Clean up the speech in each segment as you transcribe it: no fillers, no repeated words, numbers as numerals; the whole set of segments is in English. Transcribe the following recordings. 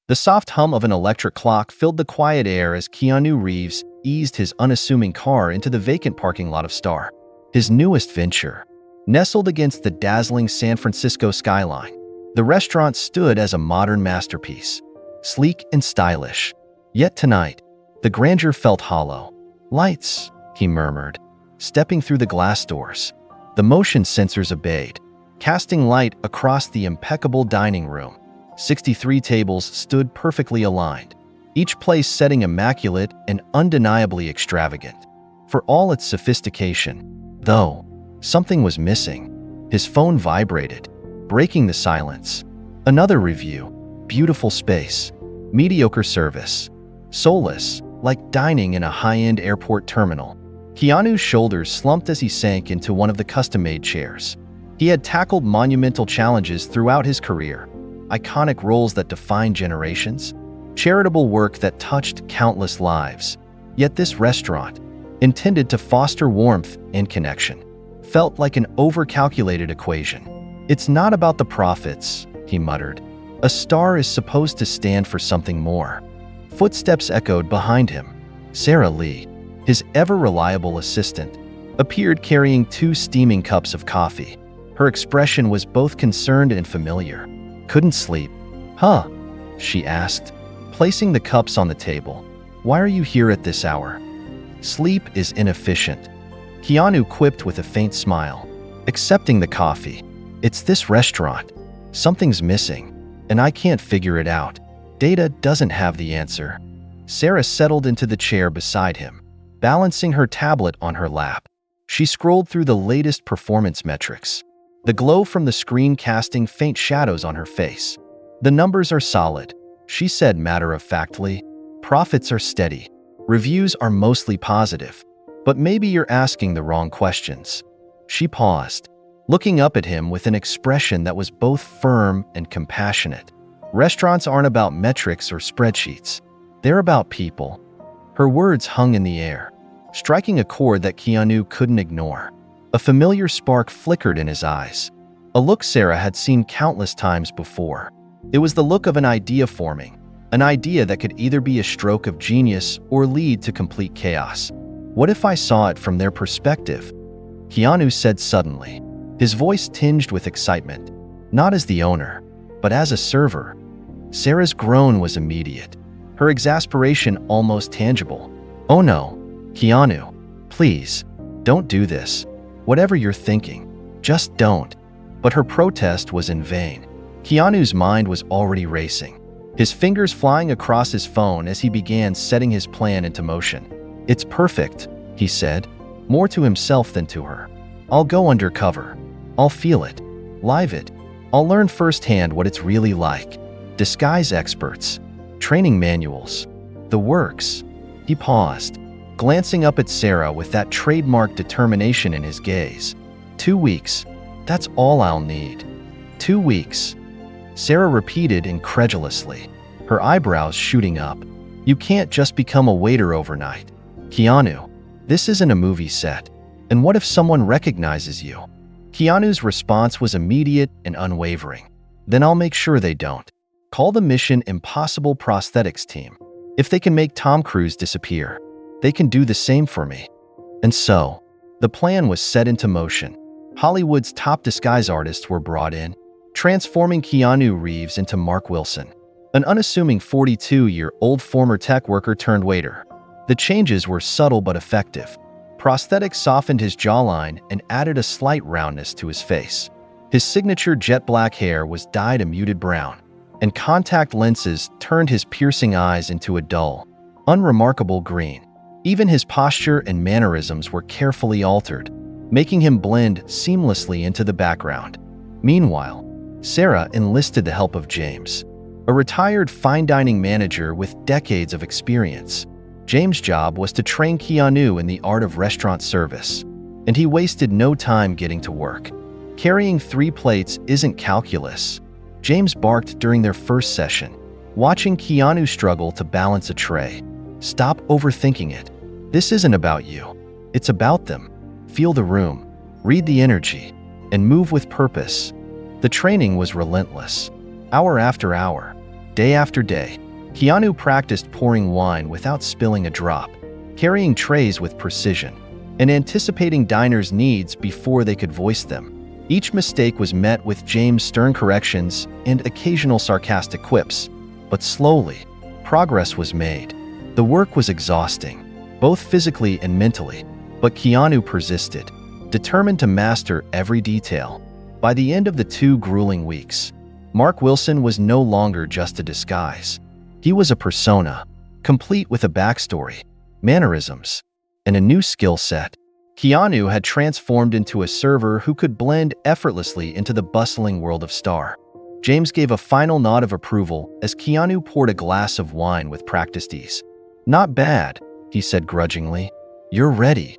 The soft hum of an electric clock filled the quiet air as Keanu Reeves eased his unassuming car into the vacant parking lot of Star, his newest venture. Nestled against the dazzling San Francisco skyline, the restaurant stood as a modern masterpiece, sleek and stylish. Yet tonight, the grandeur felt hollow. "Lights," he murmured, stepping through the glass doors. The motion sensors obeyed, casting light across the impeccable dining room. 63 tables stood perfectly aligned, each place setting immaculate and undeniably extravagant. For all its sophistication, though, something was missing. His phone vibrated, breaking the silence. Another review. Beautiful space. Mediocre service. Soulless, like dining in a high-end airport terminal. Keanu's shoulders slumped as he sank into one of the custom-made chairs. He had tackled monumental challenges throughout his career. Iconic roles that defined generations. Charitable work that touched countless lives. Yet this restaurant, intended to foster warmth and connection, felt like an overcalculated equation. "It's not about the profits," he muttered. "A star is supposed to stand for something more." Footsteps echoed behind him. Sarah Lee, his ever-reliable assistant, appeared carrying 2 steaming cups of coffee. Her expression was both concerned and familiar. "Couldn't sleep, huh?" she asked, placing the cups on the table. "Why are you here at this hour?" "Sleep is inefficient," Keanu quipped with a faint smile, accepting the coffee. "It's this restaurant. Something's missing, and I can't figure it out. Data doesn't have the answer." Sarah settled into the chair beside him, balancing her tablet on her lap. She scrolled through the latest performance metrics, the glow from the screen casting faint shadows on her face. "The numbers are solid," she said matter-of-factly. "Profits are steady. Reviews are mostly positive. But maybe you're asking the wrong questions." She paused, looking up at him with an expression that was both firm and compassionate. "Restaurants aren't about metrics or spreadsheets. They're about people." Her words hung in the air, striking a chord that Keanu couldn't ignore. A familiar spark flickered in his eyes, a look Sarah had seen countless times before. It was the look of an idea forming, an idea that could either be a stroke of genius or lead to complete chaos. "What if I saw it from their perspective?" Keanu said suddenly, his voice tinged with excitement. "Not as the owner, but as a server." Sarah's groan was immediate, her exasperation almost tangible. "Oh no, Keanu, please, don't do this. Whatever you're thinking, just don't." But her protest was in vain. Keanu's mind was already racing, his fingers flying across his phone as he began setting his plan into motion. "It's perfect," he said, more to himself than to her. "I'll go undercover. I'll feel it, live it. I'll learn firsthand what it's really like. Disguise experts, training manuals, the works." He paused, glancing up at Sarah with that trademark determination in his gaze. 2 weeks. That's all I'll need." 2 weeks. Sarah repeated incredulously, her eyebrows shooting up. "You can't just become a waiter overnight. Keanu, this isn't a movie set. And what if someone recognizes you?" Keanu's response was immediate and unwavering. "Then I'll make sure they don't. Call the Mission Impossible prosthetics team. If they can make Tom Cruise disappear, they can do the same for me." And so, the plan was set into motion. Hollywood's top disguise artists were brought in, transforming Keanu Reeves into Mark Wilson, an unassuming 42-year-old former tech worker turned waiter. The changes were subtle but effective. Prosthetics softened his jawline and added a slight roundness to his face. His signature jet black hair was dyed a muted brown, and contact lenses turned his piercing eyes into a dull, unremarkable green. Even his posture and mannerisms were carefully altered, making him blend seamlessly into the background. Meanwhile, Sarah enlisted the help of James, a retired fine dining manager with decades of experience. James' job was to train Keanu in the art of restaurant service, and he wasted no time getting to work. Carrying 3 plates isn't calculus, James barked during their first session, watching Keanu struggle to balance a tray. "Stop overthinking it. This isn't about you. It's about them. Feel the room, read the energy, and move with purpose." The training was relentless. Hour after hour, Day after day, Keanu practiced pouring wine without spilling a drop, carrying trays with precision, and anticipating diners' needs before they could voice them. Each mistake was met with James' stern corrections and occasional sarcastic quips, but slowly, progress was made. The work was exhausting, both physically and mentally, but Keanu persisted, determined to master every detail. By the end of the 2 grueling weeks, Mark Wilson was no longer just a disguise. He was a persona, complete with a backstory, mannerisms, and a new skill set. Keanu had transformed into a server who could blend effortlessly into the bustling world of Star. James gave a final nod of approval as Keanu poured a glass of wine with practiced ease. "Not bad," he said grudgingly. "You're ready."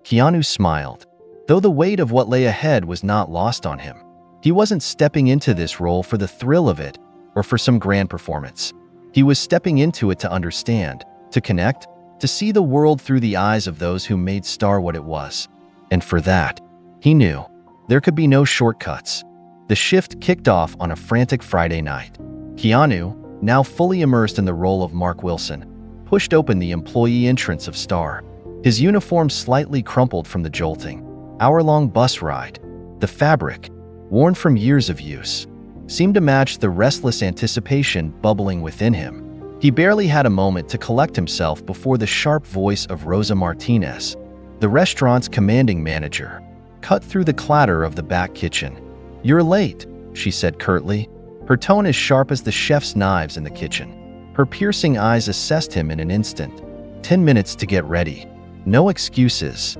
Keanu smiled, though the weight of what lay ahead was not lost on him. He wasn't stepping into this role for the thrill of it or for some grand performance. He was stepping into it to understand, to connect, to see the world through the eyes of those who made Star what it was. And for that, he knew there could be no shortcuts. The shift kicked off on a frantic Friday night. Keanu, now fully immersed in the role of Mark Wilson, pushed open the employee entrance of Star. His uniform slightly crumpled from the jolting, hour-long bus ride. The fabric, worn from years of use, seemed to match the restless anticipation bubbling within him. He barely had a moment to collect himself before the sharp voice of Rosa Martinez, the restaurant's commanding manager, cut through the clatter of the back kitchen. "You're late," she said curtly, her tone as sharp as the chef's knives in the kitchen. Her piercing eyes assessed him in an instant. 10 minutes to get ready. No excuses."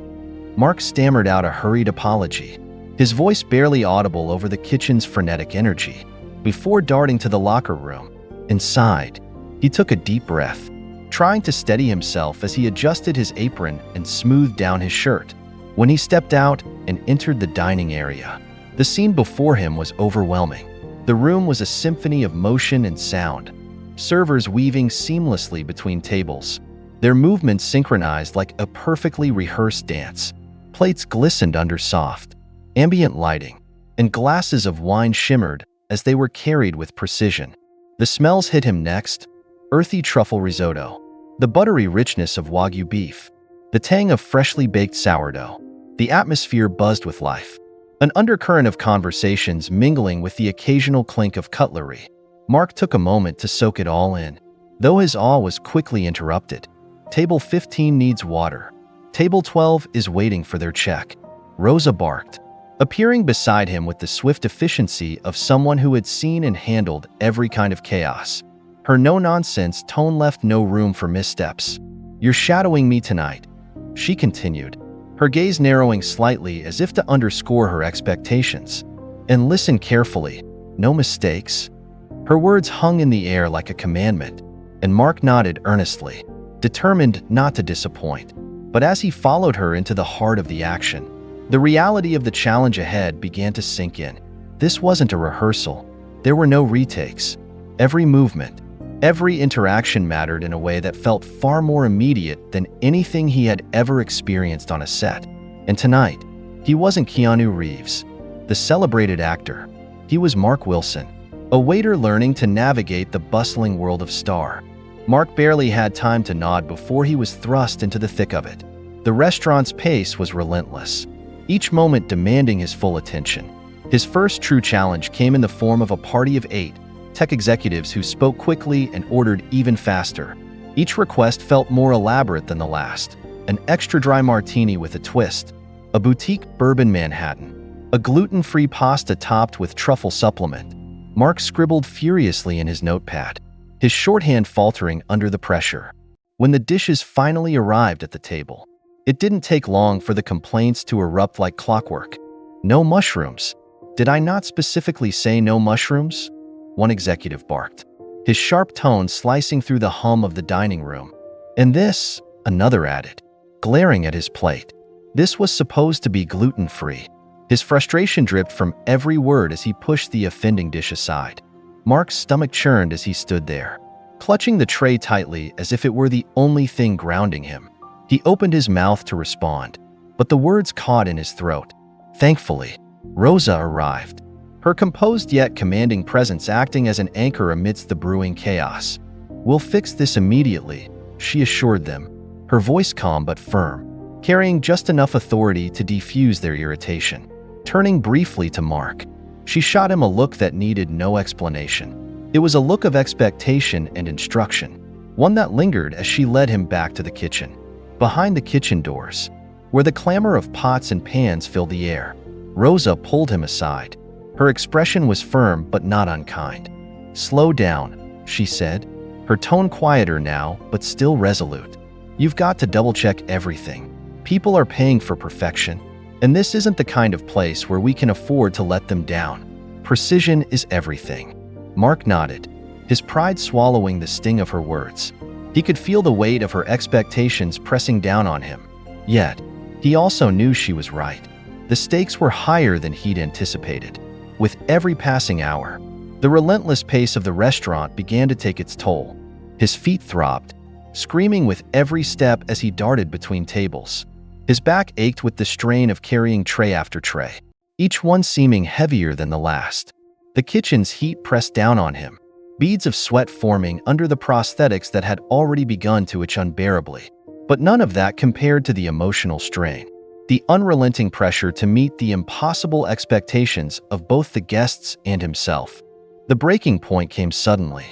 Mark stammered out a hurried apology, his voice barely audible over the kitchen's frenetic energy. Before darting to the locker room, inside, he took a deep breath, trying to steady himself as he adjusted his apron and smoothed down his shirt. When he stepped out and entered the dining area, the scene before him was overwhelming. The room was a symphony of motion and sound, servers weaving seamlessly between tables, their movements synchronized like a perfectly rehearsed dance. Plates glistened under soft, ambient lighting, and glasses of wine shimmered as they were carried with precision. The smells hit him next: earthy truffle risotto, the buttery richness of Wagyu beef, the tang of freshly baked sourdough. The atmosphere buzzed with life, an undercurrent of conversations mingling with the occasional clink of cutlery. Mark took a moment to soak it all in, though his awe was quickly interrupted. "Table 15 needs water. Table 12 is waiting for their check," Rosa barked, appearing beside him with the swift efficiency of someone who had seen and handled every kind of chaos. Her no-nonsense tone left no room for missteps. "You're shadowing me tonight," she continued, her gaze narrowing slightly as if to underscore her expectations. "And listen carefully. No mistakes." Her words hung in the air like a commandment, and Mark nodded earnestly, determined not to disappoint. But as he followed her into the heart of the action, the reality of the challenge ahead began to sink in. This wasn't a rehearsal. There were no retakes. Every movement, every interaction mattered in a way that felt far more immediate than anything he had ever experienced on a set. And tonight, he wasn't Keanu Reeves, the celebrated actor. He was Mark Wilson, a waiter learning to navigate the bustling world of Star. Mark barely had time to nod before he was thrust into the thick of it. The restaurant's pace was relentless, each moment demanding his full attention. His first true challenge came in the form of a party of 8 tech executives who spoke quickly and ordered even faster. Each request felt more elaborate than the last: an extra dry martini with a twist, a boutique bourbon Manhattan, a gluten-free pasta topped with truffle supplement. Mark scribbled furiously in his notepad, his shorthand faltering under the pressure. When the dishes finally arrived at the table, it didn't take long for the complaints to erupt like clockwork. "No mushrooms. Did I not specifically say no mushrooms?" one executive barked, his sharp tone slicing through the hum of the dining room. "And this," another added, glaring at his plate. This was supposed to be gluten-free. His frustration dripped from every word as he pushed the offending dish aside. Mark's stomach churned as he stood there, clutching the tray tightly as if it were the only thing grounding him. He opened his mouth to respond, but the words caught in his throat. Thankfully, Rosa arrived. her composed yet commanding presence acting as an anchor amidst the brewing chaos. "We'll fix this immediately," she assured them, her voice calm but firm, carrying just enough authority to defuse their irritation. Turning briefly to Mark, she shot him a look that needed no explanation. It was a look of expectation and instruction, one that lingered as she led him back to the kitchen. Behind the kitchen doors, where the clamor of pots and pans filled the air, Rosa pulled him aside. Her expression was firm but not unkind. "Slow down," she said, her tone quieter now but still resolute. "You've got to double-check everything. People are paying for perfection, and this isn't the kind of place where we can afford to let them down. Precision is everything." Mark nodded, his pride swallowing the sting of her words. He could feel the weight of her expectations pressing down on him. Yet, he also knew she was right. The stakes were higher than he'd anticipated. With every passing hour, the relentless pace of the restaurant began to take its toll. His feet throbbed, screaming with every step as he darted between tables. His back ached with the strain of carrying tray after tray, each one seeming heavier than the last. The kitchen's heat pressed down on him, beads of sweat forming under the prosthetics that had already begun to itch unbearably. But none of that compared to the emotional strain, the unrelenting pressure to meet the impossible expectations of both the guests and himself. The breaking point came suddenly,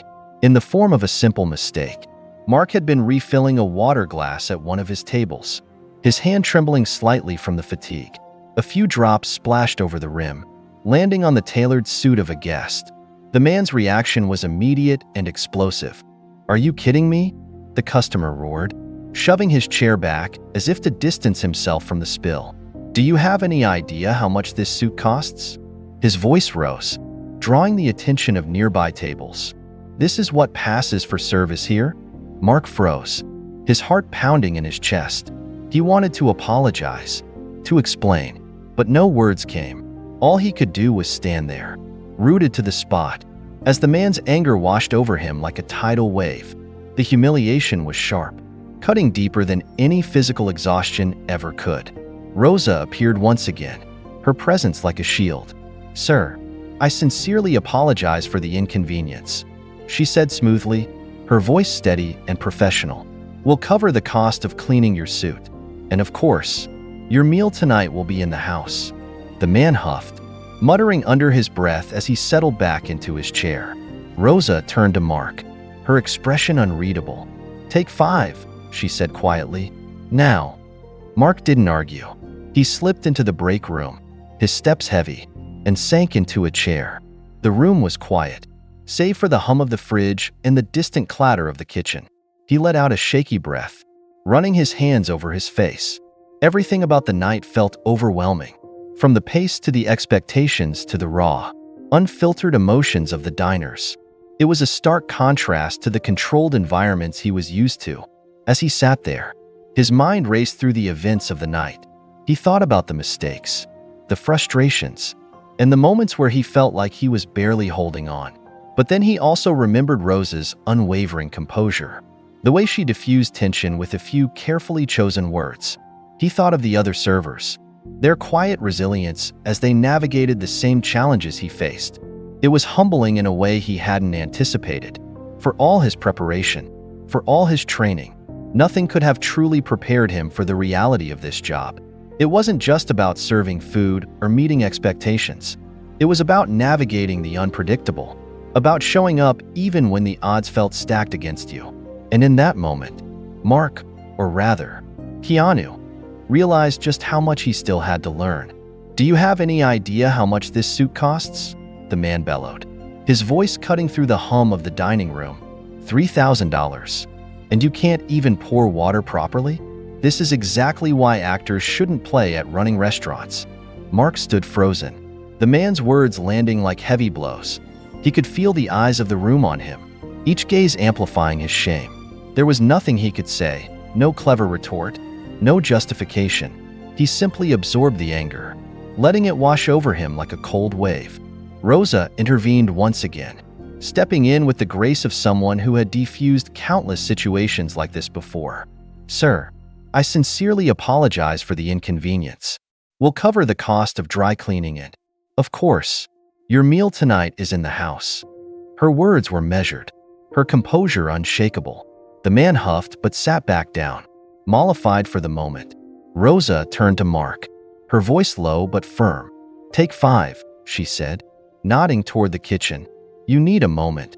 in the form of a simple mistake. Mark had been refilling a water glass at one of his tables, his hand trembling slightly from the fatigue. A few drops splashed over the rim, landing on the tailored suit of a guest. The man's reaction was immediate and explosive. "Are you kidding me?" the customer roared, shoving his chair back as if to distance himself from the spill. "Do you have any idea how much this suit costs?" His voice rose, drawing the attention of nearby tables. "This is what passes for service here?" Mark froze, his heart pounding in his chest. He wanted to apologize, to explain, but no words came. All he could do was stand there, rooted to the spot, as the man's anger washed over him like a tidal wave. The humiliation was sharp, cutting deeper than any physical exhaustion ever could. Rosa appeared once again, her presence like a shield. "Sir, I sincerely apologize for the inconvenience," she said smoothly, her voice steady and professional. "We'll cover the cost of cleaning your suit. And of course, your meal tonight will be in the house." The man huffed, muttering under his breath as he settled back into his chair. Rosa turned to Mark, her expression unreadable. "Take 5, she said quietly. "Now." Mark didn't argue. He slipped into the break room, his steps heavy, and sank into a chair. The room was quiet, save for the hum of the fridge and the distant clatter of the kitchen. He let out a shaky breath, running his hands over his face. Everything about the night felt overwhelming, from the pace to the expectations to the raw, unfiltered emotions of the diners. It was a stark contrast to the controlled environments he was used to. As he sat there, his mind raced through the events of the night. He thought about the mistakes, the frustrations, and the moments where he felt like he was barely holding on. But then he also remembered Rosa's unwavering composure, the way she diffused tension with a few carefully chosen words. He thought of the other servers, their quiet resilience as they navigated the same challenges he faced. It was humbling in a way he hadn't anticipated. For all his preparation, for all his training, nothing could have truly prepared him for the reality of this job. It wasn't just about serving food or meeting expectations. It was about navigating the unpredictable, about showing up even when the odds felt stacked against you. And in that moment, Mark, or rather, Keanu, realized just how much he still had to learn. "Do you have any idea how much this suit costs?" the man bellowed, his voice cutting through the hum of the dining room. $3,000. And you can't even pour water properly? This is exactly why actors shouldn't play at running restaurants. Mark stood frozen, the man's words landing like heavy blows. He could feel the eyes of the room on him, each gaze amplifying his shame. There was nothing he could say, no clever retort, no justification. He simply absorbed the anger, letting it wash over him like a cold wave. Rosa intervened once again, stepping in with the grace of someone who had defused countless situations like this before. "Sir, I sincerely apologize for the inconvenience. We'll cover the cost of dry cleaning it. Of course, Your meal tonight is in the house." Her words were measured, her composure unshakable. The man huffed but sat back down, mollified for the moment. Rosa turned to Mark, her voice low but firm. "Take 5, she said, nodding toward the kitchen. "You need a moment."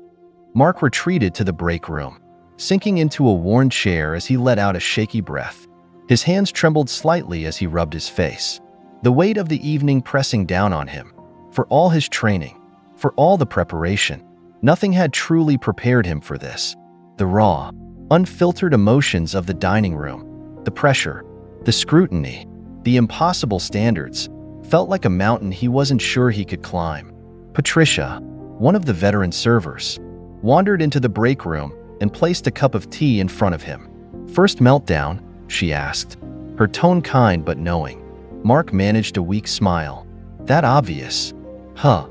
Mark retreated to the break room, sinking into a worn chair as he let out a shaky breath. His hands trembled slightly as he rubbed his face, the weight of the evening pressing down on him. For all his training, for all the preparation, nothing had truly prepared him for this. The raw, unfiltered emotions of the dining room, the pressure, the scrutiny, the impossible standards, felt like a mountain he wasn't sure he could climb. Patricia, one of the veteran servers, wandered into the break room and placed a cup of tea in front of him. "First meltdown?" she asked, her tone kind but knowing. Mark managed a weak smile. "That obvious?" "Huh."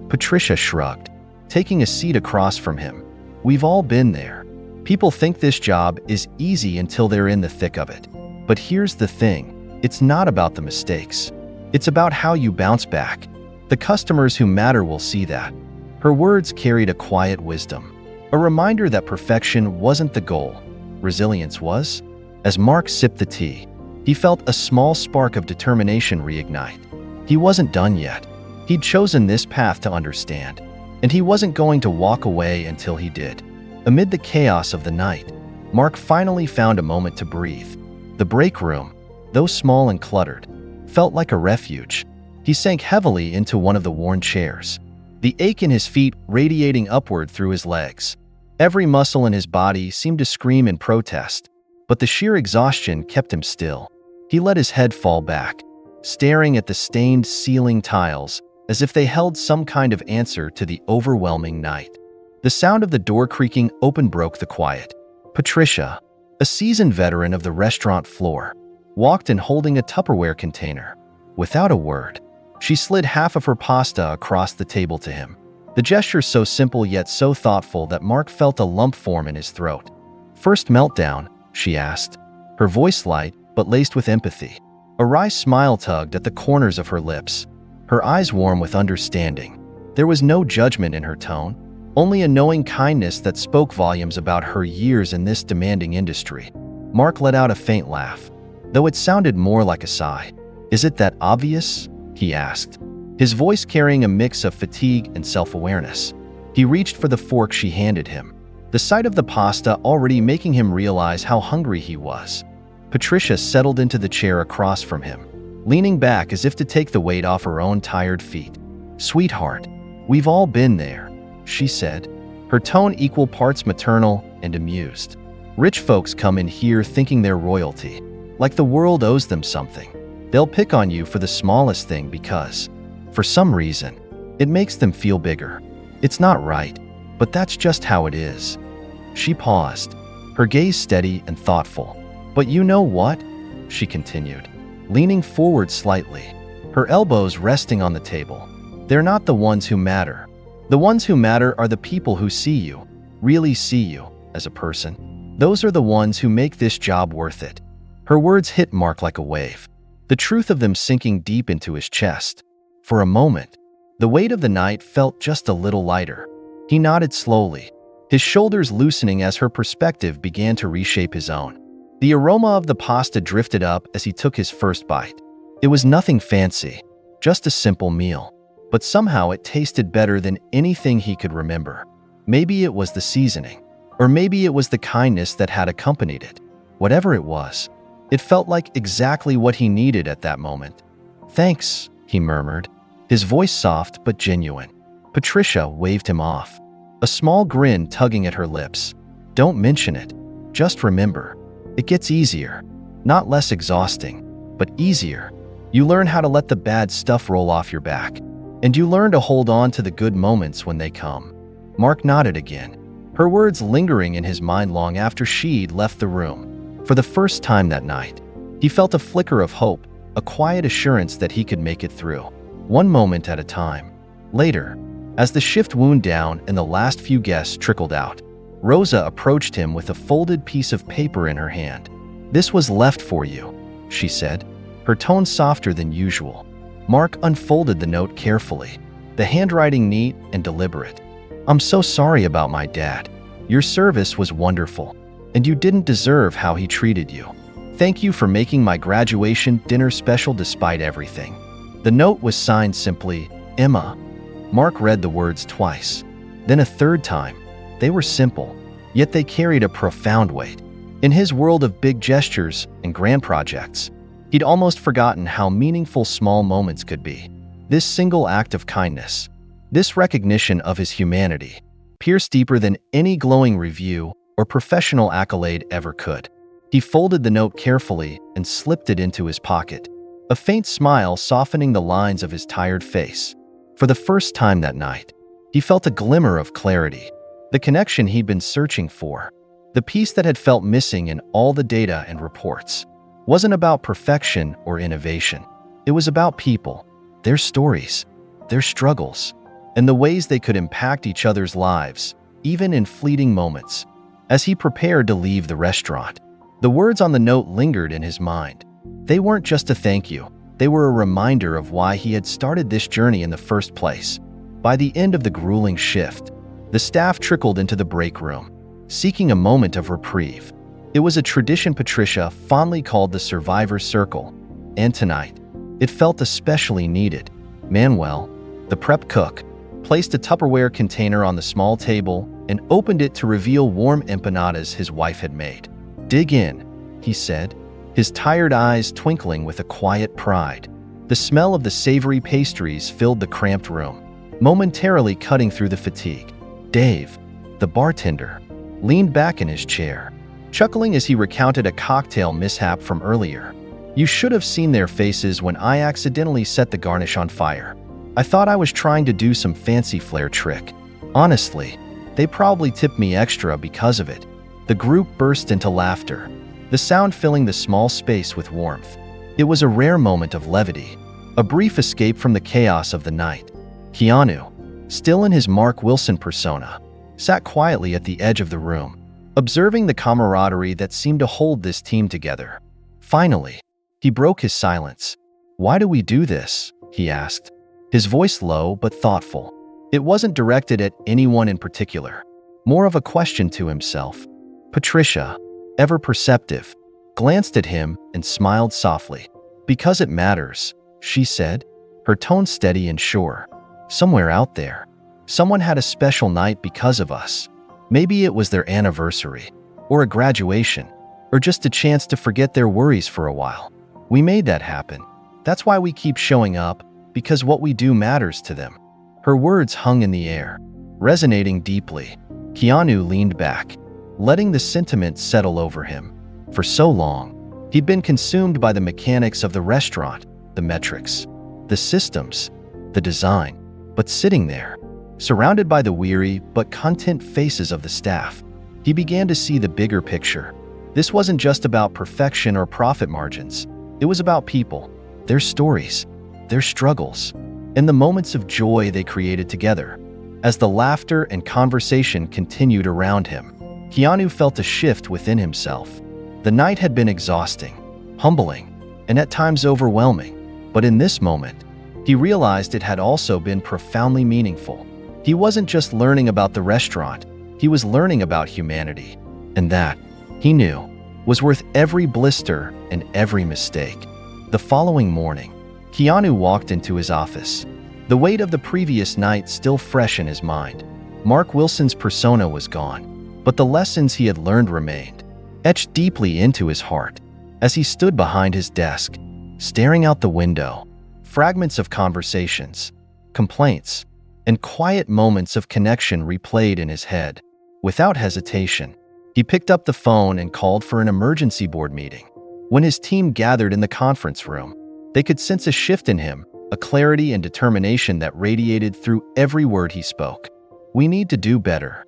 Patricia shrugged, taking a seat across from him. "We've all been there. People think this job is easy until they're in the thick of it. But here's the thing, it's not about the mistakes. It's about how you bounce back. The customers who matter will see that." Her words carried a quiet wisdom, a reminder that perfection wasn't the goal, resilience was. As Mark sipped the tea, he felt a small spark of determination reignite. He wasn't done yet. He'd chosen this path to understand, and he wasn't going to walk away until he did. Amid the chaos of the night, Mark finally found a moment to breathe. The break room, though small and cluttered, felt like a refuge. He sank heavily into one of the worn chairs, the ache in his feet radiating upward through his legs. Every muscle in his body seemed to scream in protest, but the sheer exhaustion kept him still. He let his head fall back, staring at the stained ceiling tiles as if they held some kind of answer to the overwhelming night. The sound of the door creaking open broke the quiet. Patricia, a seasoned veteran of the restaurant floor, walked in holding a Tupperware container. Without a word, she slid half of her pasta across the table to him. The gesture so simple yet so thoughtful that Mark felt a lump form in his throat. "First meltdown?" she asked, her voice light but laced with empathy. A wry smile tugged at the corners of her lips, her eyes warm with understanding. There was no judgment in her tone, only a knowing kindness that spoke volumes about her years in this demanding industry. Mark let out a faint laugh, though it sounded more like a sigh. "Is it that obvious?" he asked, his voice carrying a mix of fatigue and self-awareness. He reached for the fork she handed him, the sight of the pasta already making him realize how hungry he was. Patricia settled into the chair across from him, leaning back as if to take the weight off her own tired feet. "Sweetheart, we've all been there," she said, her tone equal parts maternal and amused. "Rich folks come in here thinking they're royalty, like the world owes them something. They'll pick on you for the smallest thing because, for some reason, it makes them feel bigger. It's not right, but that's just how it is." She paused, her gaze steady and thoughtful. "But you know what?" she continued, leaning forward slightly, her elbows resting on the table. "They're not the ones who matter. The ones who matter are the people who see you, really see you, as a person. Those are the ones who make this job worth it." Her words hit Mark like a wave, the truth of them sinking deep into his chest. For a moment, the weight of the night felt just a little lighter. He nodded slowly, his shoulders loosening as her perspective began to reshape his own. The aroma of the pasta drifted up as he took his first bite. It was nothing fancy, just a simple meal, but somehow it tasted better than anything he could remember. Maybe it was the seasoning, or maybe it was the kindness that had accompanied it. Whatever it was, it felt like exactly what he needed at that moment. "Thanks," he murmured, his voice soft but genuine. Patricia waved him off, a small grin tugging at her lips. "Don't mention it. Just remember, it gets easier. Not less exhausting, but easier. You learn how to let the bad stuff roll off your back, and you learn to hold on to the good moments when they come." Mark nodded again, her words lingering in his mind long after she'd left the room. For the first time that night, he felt a flicker of hope, a quiet assurance that he could make it through, one moment at a time. Later, as the shift wound down and the last few guests trickled out, Rosa approached him with a folded piece of paper in her hand. "This was left for you," she said, her tone softer than usual. Mark unfolded the note carefully. the handwriting neat and deliberate. "I'm so sorry about my dad. Your service was wonderful, and you didn't deserve how he treated you. Thank you for making my graduation dinner special despite everything." The note was signed simply, Emma. Mark read the words twice, then a third time. They were simple, yet they carried a profound weight. In his world of big gestures and grand projects, he'd almost forgotten how meaningful small moments could be. This single act of kindness, this recognition of his humanity, pierced deeper than any glowing review or professional accolade ever could. He folded the note carefully and slipped it into his pocket, a faint smile softening the lines of his tired face. For the first time that night, he felt a glimmer of clarity, the connection he'd been searching for. The piece that had felt missing in all the data and reports wasn't about perfection or innovation. It was about people, their stories, their struggles, and the ways they could impact each other's lives, even in fleeting moments. As he prepared to leave the restaurant, the words on the note lingered in his mind. They weren't just a thank you, they were a reminder of why he had started this journey in the first place. By the end of the grueling shift, the staff trickled into the break room, seeking a moment of reprieve. It was a tradition Patricia fondly called the Survivor Circle, and tonight, it felt especially needed. Manuel, the prep cook, placed a Tupperware container on the small table and opened it to reveal warm empanadas his wife had made. "Dig in," he said, his tired eyes twinkling with a quiet pride. The smell of the savory pastries filled the cramped room, momentarily cutting through the fatigue. Dave, the bartender, leaned back in his chair, chuckling as he recounted a cocktail mishap from earlier. "You should have seen their faces when I accidentally set the garnish on fire. I thought I was trying to do some fancy flair trick. Honestly, they probably tipped me extra because of it." The group burst into laughter, the sound filling the small space with warmth. It was a rare moment of levity, a brief escape from the chaos of the night. Keanu, still in his Mark Wilson persona, sat quietly at the edge of the room, observing the camaraderie that seemed to hold this team together. Finally, he broke his silence. "Why do we do this?" he asked, his voice low but thoughtful. It wasn't directed at anyone in particular, more of a question to himself. Patricia, ever perceptive, glanced at him and smiled softly. "Because it matters," she said, her tone steady and sure. "Somewhere out there, someone had a special night because of us. Maybe it was their anniversary, or a graduation, or just a chance to forget their worries for a while. We made that happen. That's why we keep showing up, because what we do matters to them." Her words hung in the air, resonating deeply. Keanu leaned back, letting the sentiment settle over him. For so long, he'd been consumed by the mechanics of the restaurant, the metrics, the systems, the design. But sitting there, surrounded by the weary but content faces of the staff, he began to see the bigger picture. This wasn't just about perfection or profit margins. It was about people, their stories, their struggles, and the moments of joy they created together. As the laughter and conversation continued around him, Keanu felt a shift within himself. The night had been exhausting, humbling, and at times overwhelming, but in this moment, he realized it had also been profoundly meaningful. He wasn't just learning about the restaurant, he was learning about humanity, and that, he knew, was worth every blister and every mistake. The following morning, Keanu walked into his office, the weight of the previous night still fresh in his mind. Mark Wilson's persona was gone, but the lessons he had learned remained, etched deeply into his heart. As he stood behind his desk, staring out the window, fragments of conversations, complaints, and quiet moments of connection replayed in his head. Without hesitation, he picked up the phone and called for an emergency board meeting. When his team gathered in the conference room, they could sense a shift in him, a clarity and determination that radiated through every word he spoke. "We need to do better,"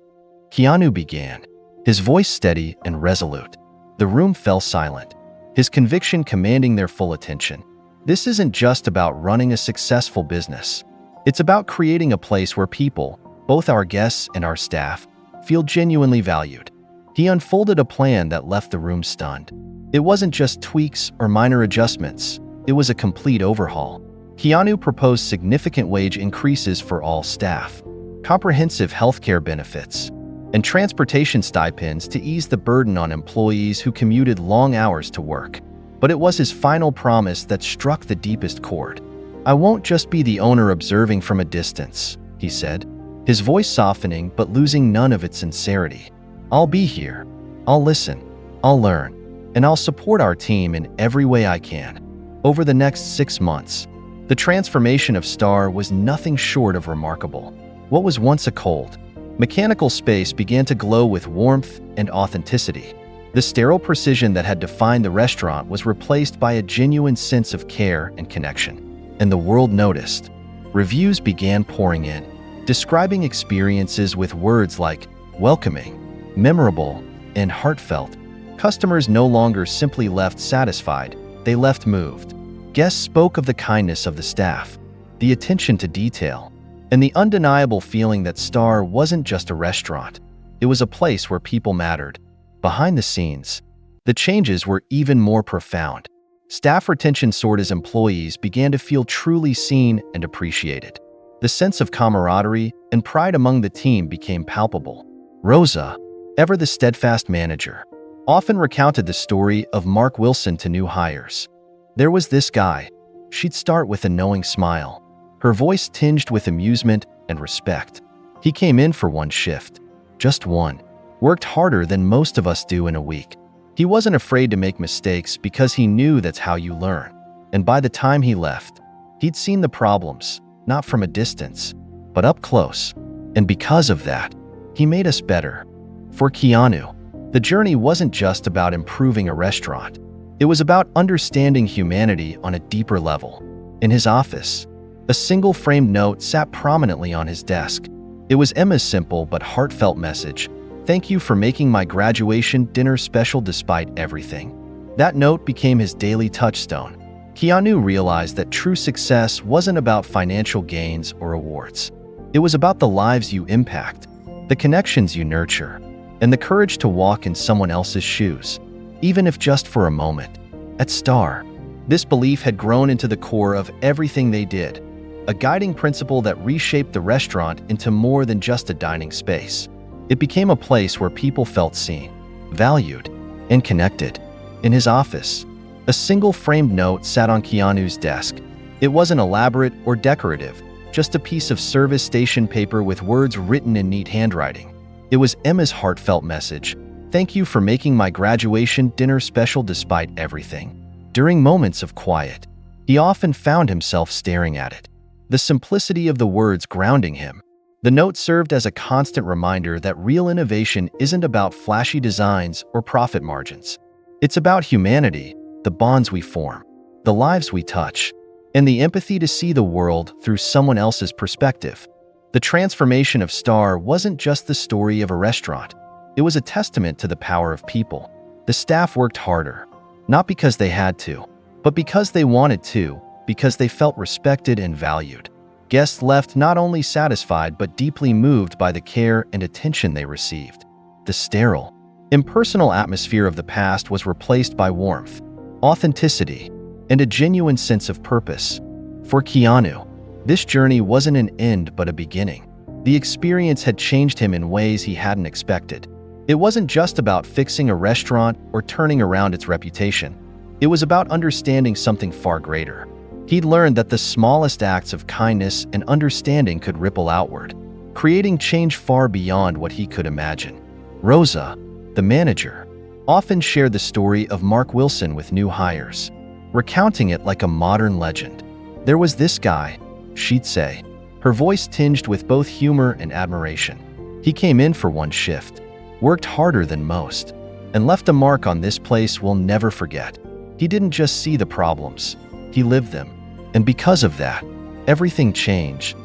Keanu began, his voice steady and resolute. The room fell silent, his conviction commanding their full attention. "This isn't just about running a successful business. It's about creating a place where people, both our guests and our staff, feel genuinely valued." He unfolded a plan that left the room stunned. It wasn't just tweaks or minor adjustments. It was a complete overhaul. Keanu proposed significant wage increases for all staff, comprehensive healthcare benefits, and transportation stipends to ease the burden on employees who commuted long hours to work. But it was his final promise that struck the deepest chord. "I won't just be the owner observing from a distance," he said, his voice softening but losing none of its sincerity. "I'll be here. I'll listen. I'll learn. And I'll support our team in every way I can." Over the next 6 months, the transformation of Star was nothing short of remarkable. What was once a cold, mechanical space began to glow with warmth and authenticity. The sterile precision that had defined the restaurant was replaced by a genuine sense of care and connection. And the world noticed. Reviews began pouring in, describing experiences with words like welcoming, memorable, and heartfelt. Customers no longer simply left satisfied, they left moved. Guests spoke of the kindness of the staff, the attention to detail, and the undeniable feeling that Star wasn't just a restaurant. It was a place where people mattered. Behind the scenes, the changes were even more profound. Staff retention soared as employees began to feel truly seen and appreciated. The sense of camaraderie and pride among the team became palpable. Rosa, ever the steadfast manager, often recounted the story of Mark Wilson to new hires. "There was this guy." She'd start with a knowing smile, her voice tinged with amusement and respect. "He came in for one shift, just one, worked harder than most of us do in a week. He wasn't afraid to make mistakes because he knew that's how you learn. And by the time he left, he'd seen the problems, not from a distance, but up close. And because of that, he made us better." For Keanu, the journey wasn't just about improving a restaurant. It was about understanding humanity on a deeper level. In his office, a single framed note sat prominently on his desk. It was Emma's simple but heartfelt message: "Thank you for making my graduation dinner special despite everything." That note became his daily touchstone. Keanu realized that true success wasn't about financial gains or awards. It was about the lives you impact, the connections you nurture, and the courage to walk in someone else's shoes, even if just for a moment. At Star, this belief had grown into the core of everything they did, a guiding principle that reshaped the restaurant into more than just a dining space. It became a place where people felt seen, valued, and connected. In his office, a single framed note sat on Keanu's desk. It wasn't elaborate or decorative, just a piece of service station paper with words written in neat handwriting. It was Emma's heartfelt message: "Thank you for making my graduation dinner special despite everything." During moments of quiet, he often found himself staring at it, the simplicity of the words grounding him. The note served as a constant reminder that real innovation isn't about flashy designs or profit margins. It's about humanity, the bonds we form, the lives we touch, and the empathy to see the world through someone else's perspective. The transformation of Star wasn't just the story of a restaurant. It was a testament to the power of people. The staff worked harder, not because they had to, but because they wanted to, because they felt respected and valued. Guests left not only satisfied but deeply moved by the care and attention they received. The sterile, impersonal atmosphere of the past was replaced by warmth, authenticity, and a genuine sense of purpose. For Keanu, this journey wasn't an end but a beginning. The experience had changed him in ways he hadn't expected. It wasn't just about fixing a restaurant or turning around its reputation. It was about understanding something far greater. He'd learned that the smallest acts of kindness and understanding could ripple outward, creating change far beyond what he could imagine. Rosa, the manager, often shared the story of Mark Wilson with new hires, recounting it like a modern legend. "There was this guy," she'd say, her voice tinged with both humor and admiration. "He came in for one shift, worked harder than most, and left a mark on this place we'll never forget. He didn't just see the problems, he lived them. And because of that, everything changed."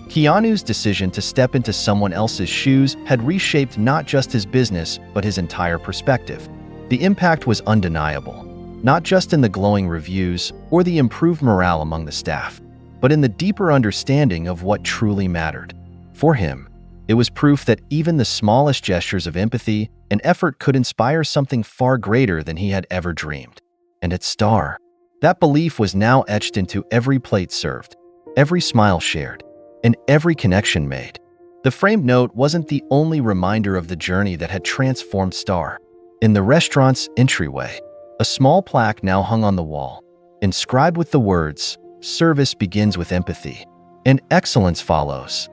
Keanu's decision to step into someone else's shoes had reshaped not just his business, but his entire perspective. The impact was undeniable, not just in the glowing reviews or the improved morale among the staff, but in the deeper understanding of what truly mattered. For him, it was proof that even the smallest gestures of empathy and effort could inspire something far greater than he had ever dreamed. And at Star, That belief was now etched into every plate served, every smile shared, and every connection made. The framed note wasn't the only reminder of the journey that had transformed Star. In the restaurant's entryway, a small plaque now hung on the wall, inscribed with the words, "Service begins with empathy, and excellence follows."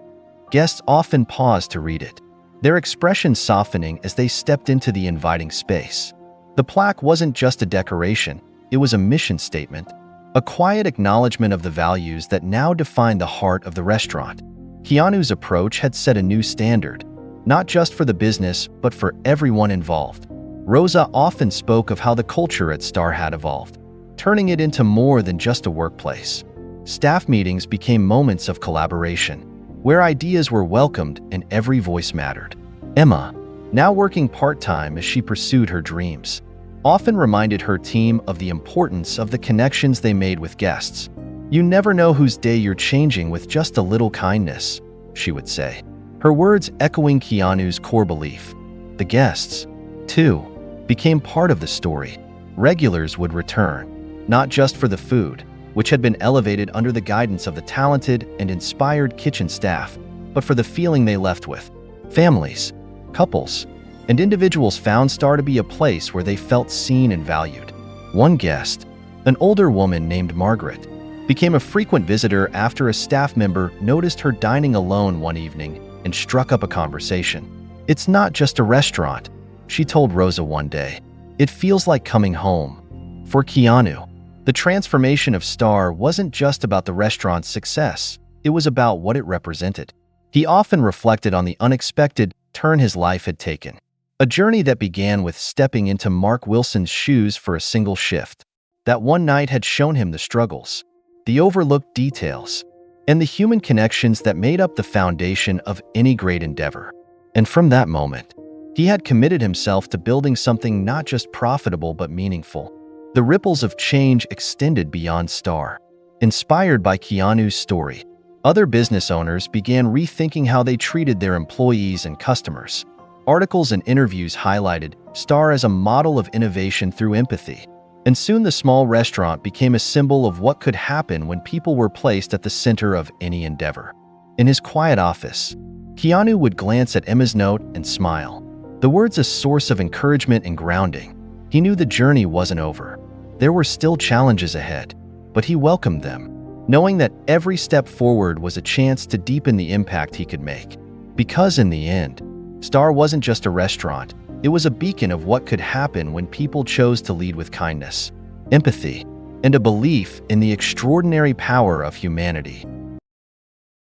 Guests often paused to read it, their expressions softening as they stepped into the inviting space. The plaque wasn't just a decoration, it was a mission statement, a quiet acknowledgement of the values that now defined the heart of the restaurant. Keanu's approach had set a new standard, not just for the business, but for everyone involved. Rosa often spoke of how the culture at Star had evolved, turning it into more than just a workplace. Staff meetings became moments of collaboration, where ideas were welcomed and every voice mattered. Emma, now working part-time as she pursued her dreams, often reminded her team of the importance of the connections they made with guests. "You never know whose day you're changing with just a little kindness," she would say, her words echoing Keanu's core belief. The guests, too, became part of the story. Regulars would return, not just for the food, which had been elevated under the guidance of the talented and inspired kitchen staff, but for the feeling they left with. Families, couples, and individuals found Star to be a place where they felt seen and valued. One guest, an older woman named Margaret, became a frequent visitor after a staff member noticed her dining alone one evening and struck up a conversation. "It's not just a restaurant," she told Rosa one day. "It feels like coming home." For Keanu, the transformation of Star wasn't just about the restaurant's success, it was about what it represented. He often reflected on the unexpected turn his life had taken, a journey that began with stepping into Mark Wilson's shoes for a single shift. That one night had shown him the struggles, the overlooked details, and the human connections that made up the foundation of any great endeavor. And from that moment, he had committed himself to building something not just profitable but meaningful. The ripples of change extended beyond Star. Inspired by Keanu's story, other business owners began rethinking how they treated their employees and customers. Articles and interviews highlighted Star as a model of innovation through empathy. And soon the small restaurant became a symbol of what could happen when people were placed at the center of any endeavor. In his quiet office, Keanu would glance at Emma's note and smile, the words a source of encouragement and grounding. He knew the journey wasn't over. There were still challenges ahead, but he welcomed them, knowing that every step forward was a chance to deepen the impact he could make. Because in the end, Star wasn't just a restaurant, it was a beacon of what could happen when people chose to lead with kindness, empathy, and a belief in the extraordinary power of humanity.